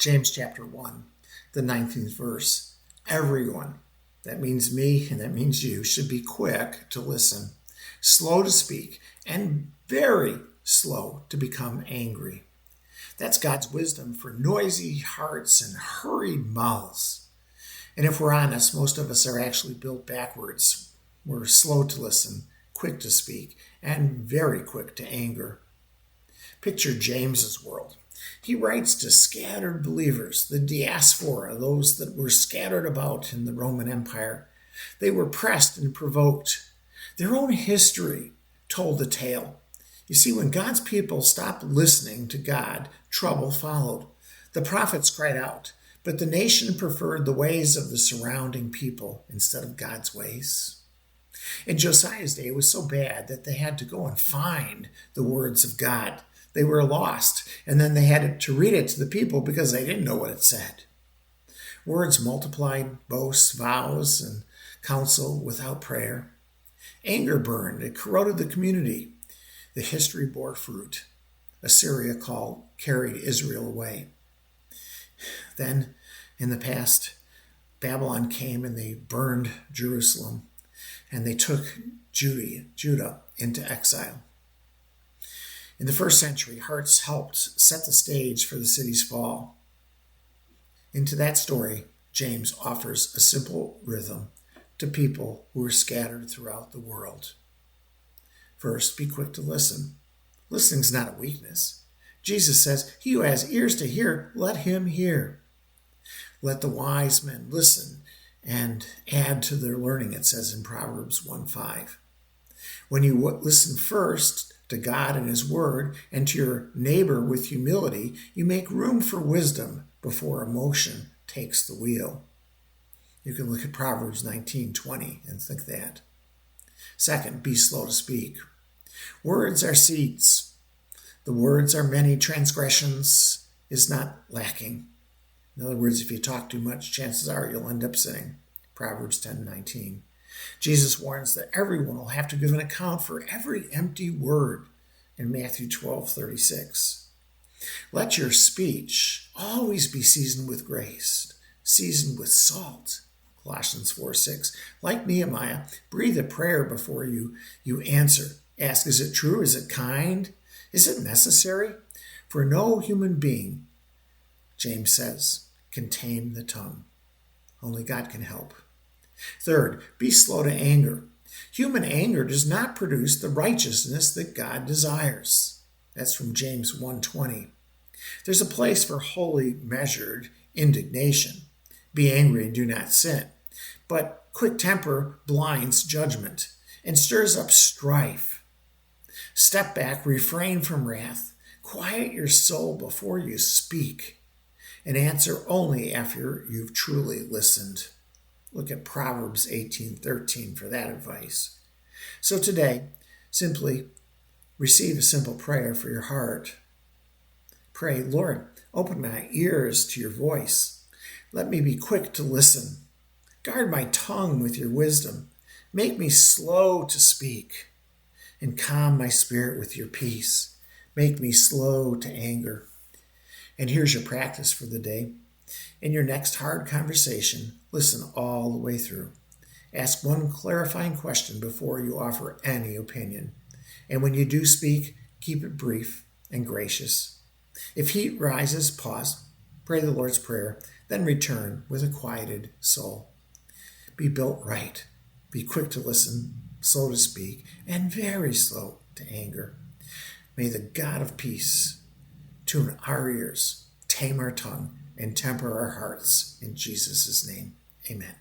James chapter 1, the 19th verse. Everyone, that means me and that means you, should be quick to listen, slow to speak, and very slow to become angry. That's God's wisdom for noisy hearts and hurried mouths. And if we're honest, most of us are actually built backwards. We're slow to listen, quick to speak, and very quick to anger. Picture James's world. He writes to scattered believers, the diaspora, those that were scattered about in the Roman Empire. They were pressed and provoked. Their own history told the tale. You see, when God's people stopped listening to God, trouble followed. The prophets cried out, but the nation preferred the ways of the surrounding people instead of God's ways. In Josiah's day, it was so bad that they had to go and find the words of God. They were lost, and then they had to read it to the people because they didn't know what it said. Words multiplied, boasts, vows, and counsel without prayer. Anger burned. It corroded the community. The history bore fruit. Assyria carried Israel away. Then, in the past, Babylon came and they burned Jerusalem, and they took Judah into exile. In the first century, hearts helped set the stage for the city's fall. Into that story, James offers a simple rhythm to people who are scattered throughout the world. First, be quick to listen. Listening's not a weakness. Jesus says, "He who has ears to hear, let him hear." Let the wise men listen and add to their learning, it says in Proverbs 1:5. When you listen first to God and His Word and to your neighbor with humility, you make room for wisdom before emotion takes the wheel. You can look at Proverbs 19:20 and think that. Second, be slow to speak. Words are seeds. The words are many. Transgressions is not lacking. In other words, if you talk too much, chances are you'll end up sinning. Proverbs 10:19. Jesus warns that everyone will have to give an account for every empty word in Matthew 12:36. Let your speech always be seasoned with grace, seasoned with salt. Colossians 4:6. Like Nehemiah, breathe a prayer before you answer. Ask, is it true? Is it kind? Is it necessary? For no human being, James says, can tame the tongue. Only God can help. Third, be slow to anger. Human anger does not produce the righteousness that God desires. That's from James 1:20. There's a place for holy, measured indignation. Be angry and do not sin. But quick temper blinds judgment and stirs up strife. Step back, refrain from wrath. Quiet your soul before you speak, and answer only after you've truly listened. Look at Proverbs 18:13 for that advice. So today, simply receive a simple prayer for your heart. Pray, Lord, open my ears to your voice. Let me be quick to listen. Guard my tongue with your wisdom. Make me slow to speak, and calm my spirit with your peace. Make me slow to anger. And here's your practice for the day. In your next hard conversation, listen all the way through. Ask one clarifying question before you offer any opinion. And when you do speak, keep it brief and gracious. If heat rises, pause, pray the Lord's Prayer, then return with a quieted soul. Be built right. Be quick to listen, slow to speak, and very slow to anger. May the God of peace tune our ears, tame our tongue, and temper our hearts. In Jesus' name, amen.